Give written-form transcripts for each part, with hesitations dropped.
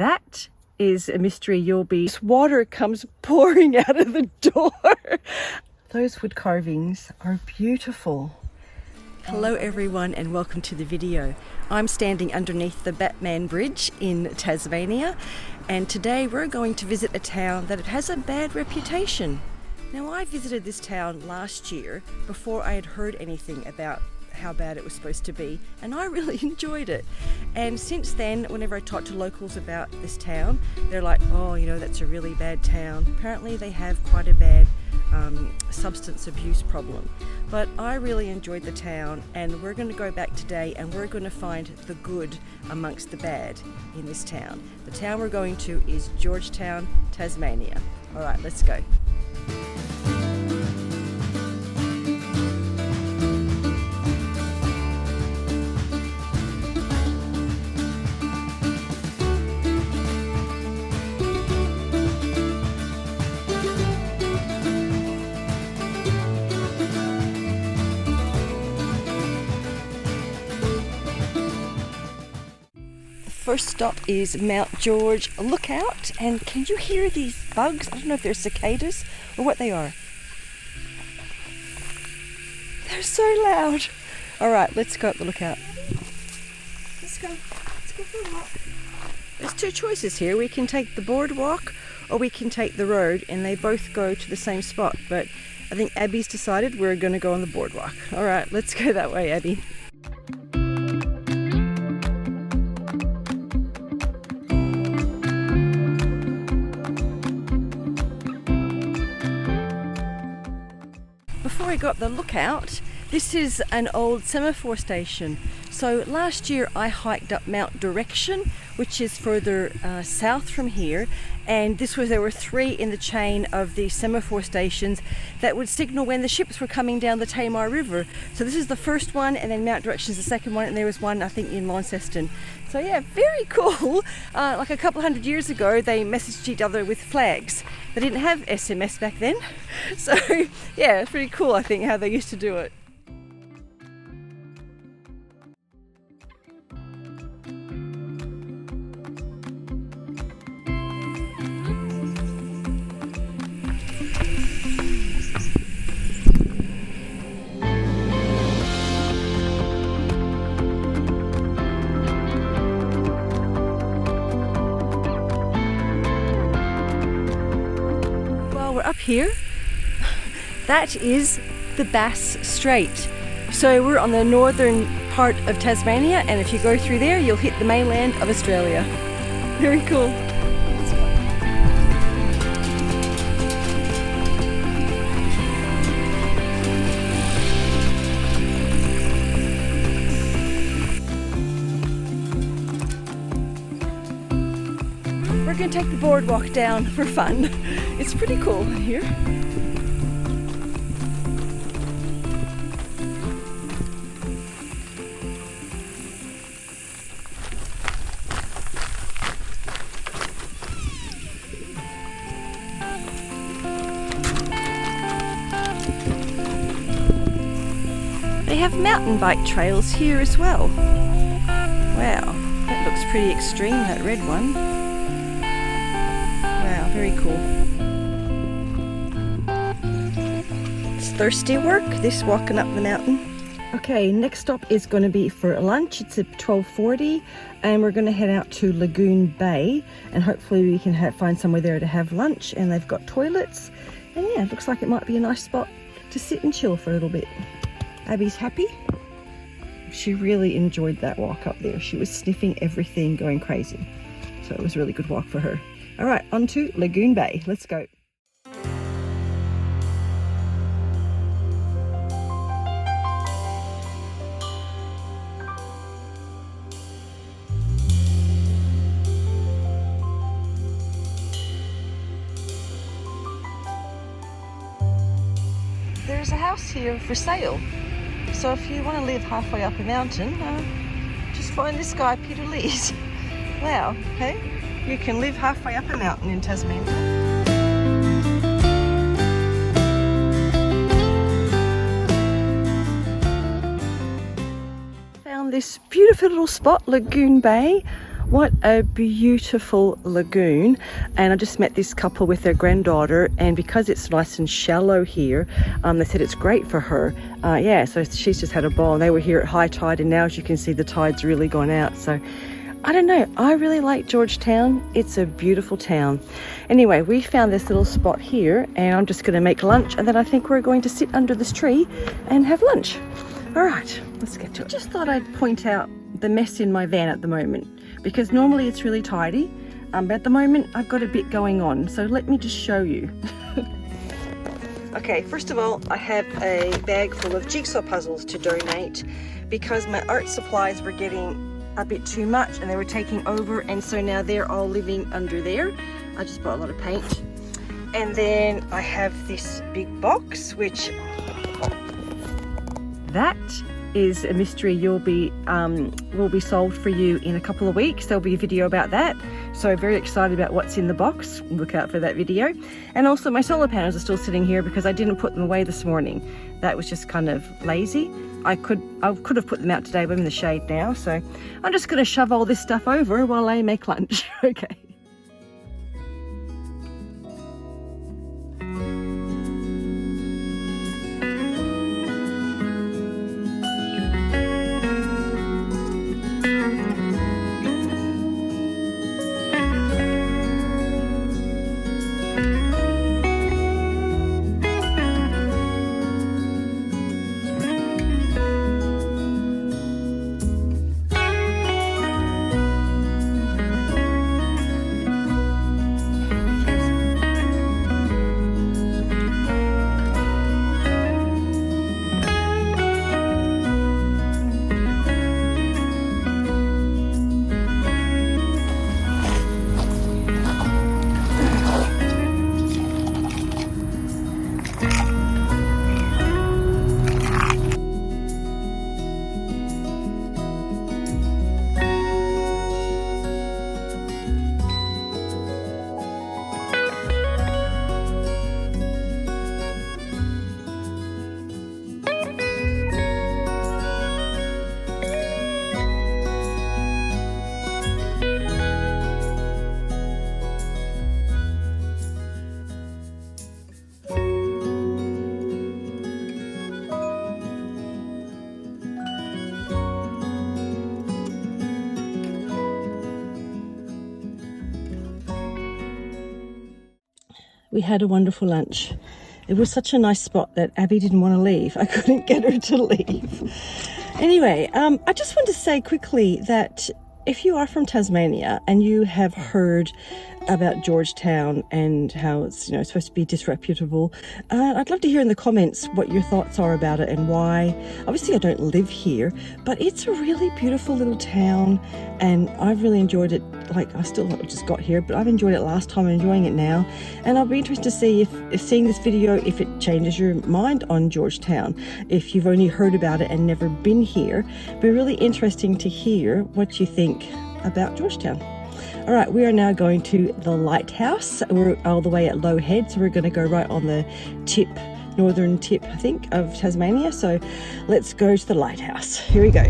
that is a mystery. This water comes pouring out of the door. Those wood carvings are beautiful. Hello everyone and welcome to the video. I'm standing underneath the Batman Bridge in Tasmania, and today we're going to visit a town that has a bad reputation. Now, I visited this town last year before I had heard anything about how bad it was supposed to be, and I really enjoyed it. And since then, whenever I talk to locals about this town, they're like, oh, you know, that's a really bad town. Apparently they have quite a bad substance abuse problem. But I really enjoyed the town, and we're going to go back today and we're going to find the good amongst the bad in this town. The town we're going to is Georgetown, Tasmania. All right, let's go. First stop is Mount George Lookout, and can you hear these bugs? I don't know if they're cicadas or what they are. They're so loud. All right, let's go up the lookout. Let's go for a walk. There's two choices here. We can take the boardwalk or we can take the road, and they both go to the same spot. But I think Abby's decided we're going to go on the boardwalk. All right, let's go that way, Abby. Before we go up the lookout, this is an old semaphore station. So last year I hiked up Mount Direction, which is further south from here, and there were 3 in the chain of the semaphore stations that would signal when the ships were coming down the Tamar River. So this is the first one, and then Mount Direction is the second one, and there was one I think in Launceston. So yeah, very cool. Like a couple hundred years ago they messaged each other with flags. They didn't have SMS back then. So yeah, it's pretty cool I think how they used to do it. We're up here. That is the Bass Strait. So we're on the northern part of Tasmania, and if you go through there you'll hit the mainland of Australia. Very cool. We're going to take the boardwalk down for fun. It's pretty cool here. They have mountain bike trails here as well. Wow, that looks pretty extreme, that red one. Wow, very cool. It's thirsty work, this walking up the mountain. Okay, next stop is going to be for lunch. It's at 12:40, and we're going to head out to Lagoon Bay, and hopefully we can find somewhere there to have lunch, and they've got toilets. And yeah, it looks like it might be a nice spot to sit and chill for a little bit. Abby's happy. She really enjoyed that walk up there. She was sniffing everything, going crazy. So it was a really good walk for her. All right, on to Lagoon Bay. Let's go. There's a house here for sale. So if you want to live halfway up a mountain, just find this guy, Peter Lees. Wow, okay? You can live halfway up a mountain in Tasmania. Found this beautiful little spot, Lagoon Bay. What a beautiful lagoon. And I just met this couple with their granddaughter, and because it's nice and shallow here, they said it's great for her. Yeah, so she's just had a ball, and they were here at high tide, and now as you can see the tide's really gone out. So I don't know, I really like Georgetown. It's a beautiful town. Anyway, we found this little spot here, and I'm just going to make lunch, and then I think we're going to sit under this tree and have lunch. All right, let's get to it. Just thought I'd point out the mess in my van at the moment, because normally it's really tidy, but at the moment I've got a bit going on, so let me just show you. Okay, first of all, I have a bag full of jigsaw puzzles to donate because my art supplies were getting a bit too much and they were taking over, and so now they're all living under there. I just bought a lot of paint. And then I have this big box, which that is a mystery will be solved for you in a couple of weeks. There'll be a video about that, so very excited about what's in the box. Look out for that video. And also my solar panels are still sitting here because I didn't put them away this morning. That was just kind of lazy. I could have put them out today, but I'm in the shade now, so I'm just going to shove all this stuff over while I make lunch. Okay. We had a wonderful lunch. It was such a nice spot that Abby didn't want to leave. I couldn't get her to leave. Anyway, I just want to say quickly that if you are from Tasmania and you have heard about Georgetown and how it's, you know, supposed to be disreputable, I'd love to hear in the comments what your thoughts are about it and why. Obviously I don't live here, but it's a really beautiful little town and I've really enjoyed it. Like, I still just got here, but I've enjoyed it last time, I'm enjoying it now, and I'll be interested to see if seeing this video, if it changes your mind on Georgetown. If you've only heard about it and never been here, it'd be really interesting to hear what you think about Georgetown. All right, we are now going to the lighthouse. We're all the way at Low Head, so we're going to go right on the tip, northern tip, I think, of Tasmania. So let's go to the lighthouse. Here we go.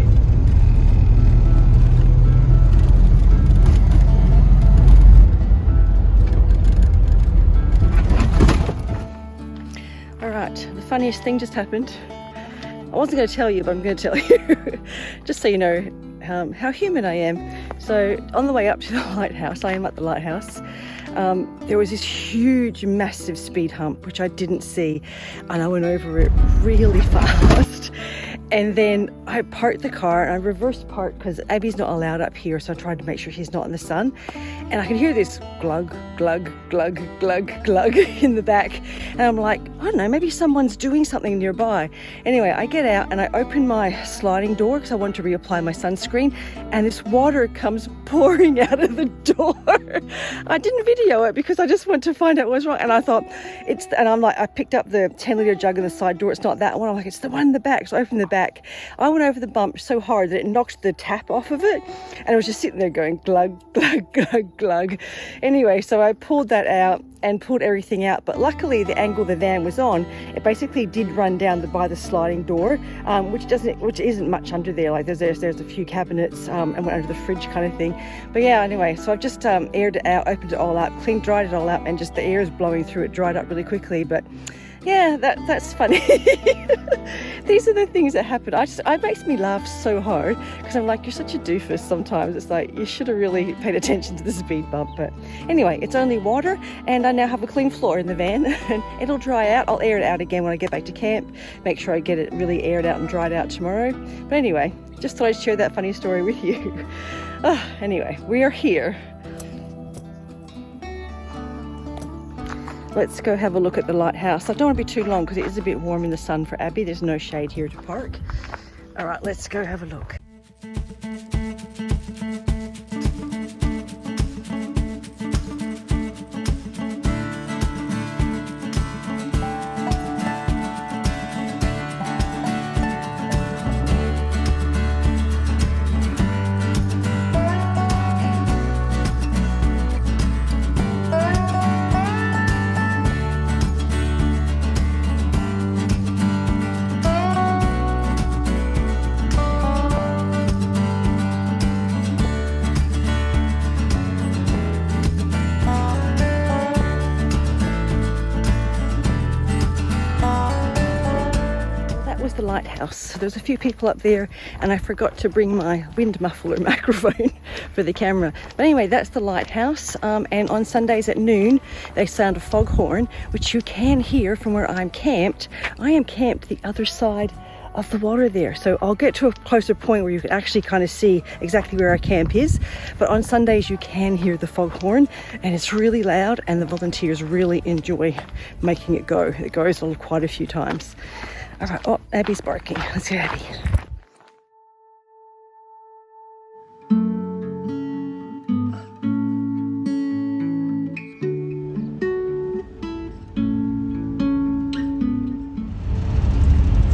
All right, the funniest thing just happened. I wasn't going to tell you, but I'm going to tell you, just so you know how human I am. So on the way up to the lighthouse, I am at the lighthouse, there was this huge, massive speed hump, which I didn't see, and I went over it really fast. And then I parked the car and I reverse parked because Abby's not allowed up here, so I tried to make sure she's not in the sun. And I could hear this glug, glug, glug, glug, glug in the back. And I'm like, I don't know, maybe someone's doing something nearby. Anyway, I get out and I open my sliding door because I want to reapply my sunscreen, and this water comes pouring out of the door. I didn't video it because I just want to find out what was wrong. And I thought, and I'm like, I picked up the 10-litre jug in the side door. It's not that one. I'm like, it's the one in the back. So I opened the back back. I went over the bump so hard that it knocked the tap off of it, and it was just sitting there going glug, glug, glug, glug. Anyway, so I pulled that out and pulled everything out, but luckily the angle the van was on, it basically did run down by the sliding door, which isn't much under there. Like there's a few cabinets and went under the fridge kind of thing. But yeah, anyway, so I've just aired it out, opened it all up, dried it all up, and just the air is blowing through it, dried up really quickly. But yeah, that's funny. These are the things that happen. It makes me laugh so hard because I'm like, you're such a doofus sometimes. It's like, you should have really paid attention to the speed bump. But anyway, it's only water, and I now have a clean floor in the van, and it'll dry out. I'll air it out again when I get back to camp, make sure I get it really aired out and dried out tomorrow. But anyway, just thought I'd share that funny story with you. Anyway, we are here. Let's go have a look at the lighthouse. I don't want to be too long because it is a bit warm in the sun for Abby. There's no shade here to park. All right, let's go have a look. The lighthouse. There's a few people up there, and I forgot to bring my wind muffler microphone for the camera. But anyway, that's the lighthouse, and on Sundays at noon they sound a foghorn, which you can hear from where I'm camped. I am camped the other side of the water there, so I'll get to a closer point where you can actually kind of see exactly where our camp is. But on Sundays you can hear the foghorn, and it's really loud, and the volunteers really enjoy making it go. It goes on quite a few times. All right, oh, Abby's barking. Let's get Abby.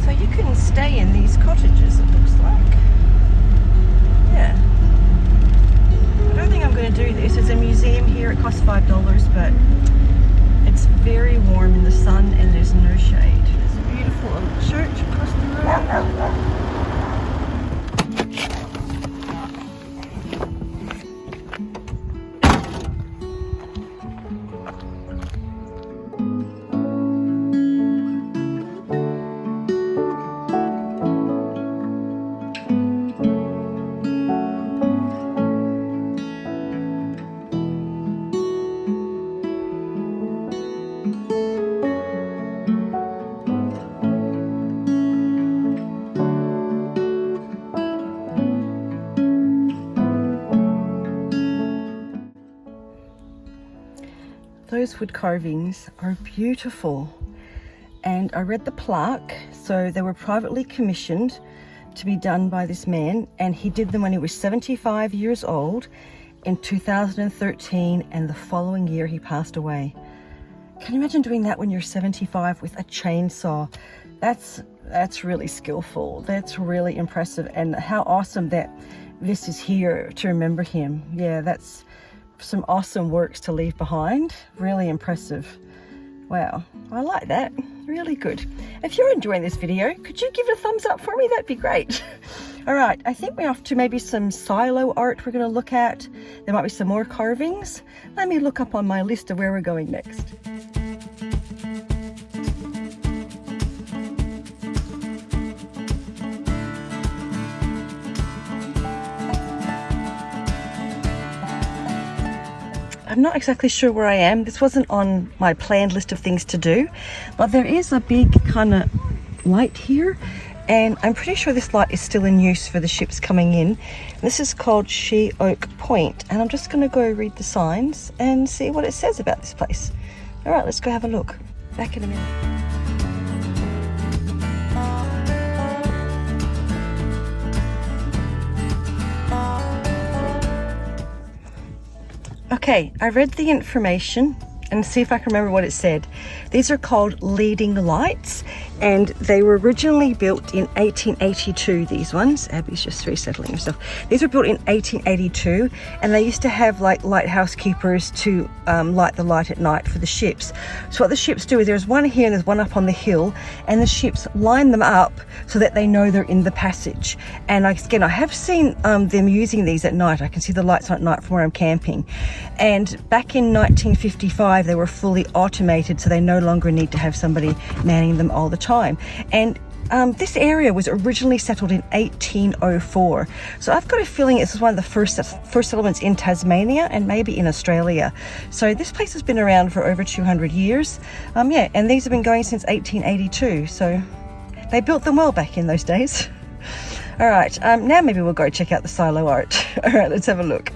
So you can stay in these cottages, it looks like. Yeah. I don't think I'm going to do this. There's a museum here. It costs $5, but it's very warm in the sun and there's no shade. Beautiful little church across the road. Those wood carvings are beautiful, and I read the plaque. So they were privately commissioned to be done by this man, and he did them when he was 75 years old in 2013, and the following year he passed away. Can you imagine doing that when you're 75 with a chainsaw? That's really skillful. That's really impressive, and how awesome that this is here to remember him. Yeah, that's some awesome works to leave behind. Really impressive. Wow, I like that. Really good. If you're enjoying this video, could you give it a thumbs up for me? That'd be great. All right, I think we're off to maybe some silo art we're going to look at. There might be some more carvings. Let me look up on my list of where we're going next. I'm not exactly sure where I am. This wasn't on my planned list of things to do, but there is a big kind of light here, and I'm pretty sure this light is still in use for the ships coming in. This is called She Oak Point, and I'm just going to go read the signs and see what it says about this place. All right, let's go have a look. Back in a minute. Okay, I read the information and see if I can remember what it said. These are called leading lights, and they were originally built in 1882, these ones. Abby's just resettling herself. These were built in 1882, and they used to have like lighthouse keepers to light the light at night for the ships. So what the ships do is there's one here and there's one up on the hill, and the ships line them up so that they know they're in the passage. And again, I have seen them using these at night. I can see the lights on at night from where I'm camping. And back in 1955, they were fully automated, so they no longer need to have somebody manning them all the time. And this area was originally settled in 1804. So I've got a feeling this is one of the first settlements in Tasmania and maybe in Australia. So this place has been around for over 200 years. Yeah, and these have been going since 1882. So they built them well back in those days. All right, now maybe we'll go check out the silo art. All right, let's have a look.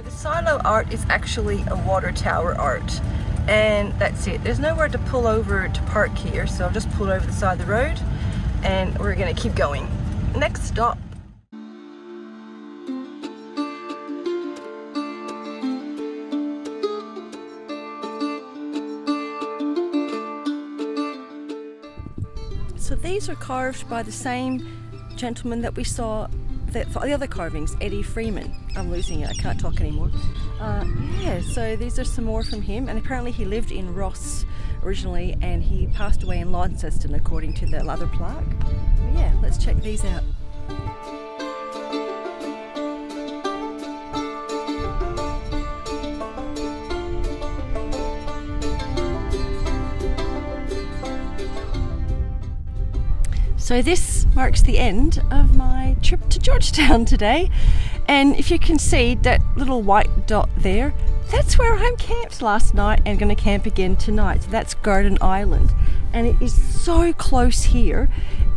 The silo art is actually a water tower art. And that's it. There's nowhere to pull over to park here, so I've just pulled over the side of the road and we're gonna keep going. Next stop. So these are carved by the same gentleman that we saw the other carvings, Eddie Freeman. I'm losing it, I can't talk anymore. Yeah, so these are some more from him, and apparently he lived in Ross originally and he passed away in Launceston according to the other plaque. But yeah, let's check these out. So this marks the end of my trip to Georgetown today, and if you can see that little white dot there, that's where I'm camped last night and going to camp again tonight. So that's Garden Island, and it is so close here,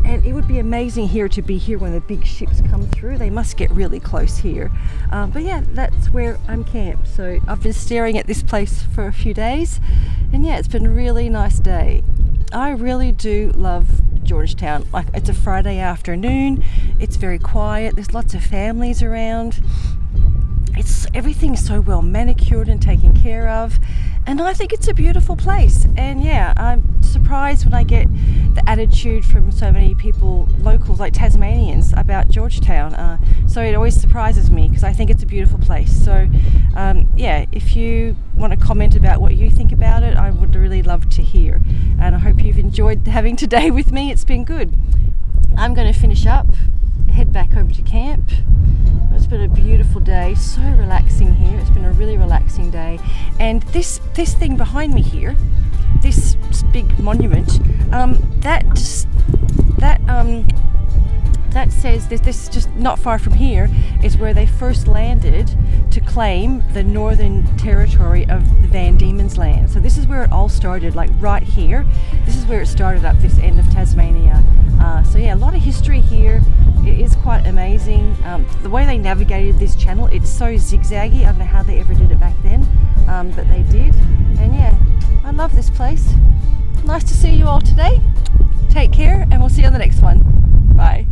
and it would be amazing here to be here when the big ships come through. They must get really close here, but yeah, that's where I'm camped. So I've been staring at this place for a few days, and yeah, it's been a really nice day. I really do love Georgetown. Like, it's a Friday afternoon, it's very quiet, there's lots of families around, everything's so well manicured and taken care of, and I think it's a beautiful place. And yeah, I'm surprised when I get the attitude from so many people, locals like Tasmanians, about Georgetown. So it always surprises me because I think it's a beautiful place. So yeah, if you want to comment about what you think about it, I would really love to hear. And I hope you've enjoyed having today with me. It's been good. I'm going to finish up, head back over to camp. It's been a beautiful day, so relaxing here. It's been a really relaxing day. And this thing behind me here, this big monument, that says this just not far from here is where they first landed to claim the northern territory of the Van Diemen's Land. So this is where it all started, like right here. This is where it started up this end of Tasmania. So yeah, a lot of history here. It is quite amazing. The way they navigated this channel, it's so zigzaggy. I don't know how they ever did it back then, but they did. And yeah, I love this place. Nice to see you all today. Take care, and we'll see you on the next one. Bye.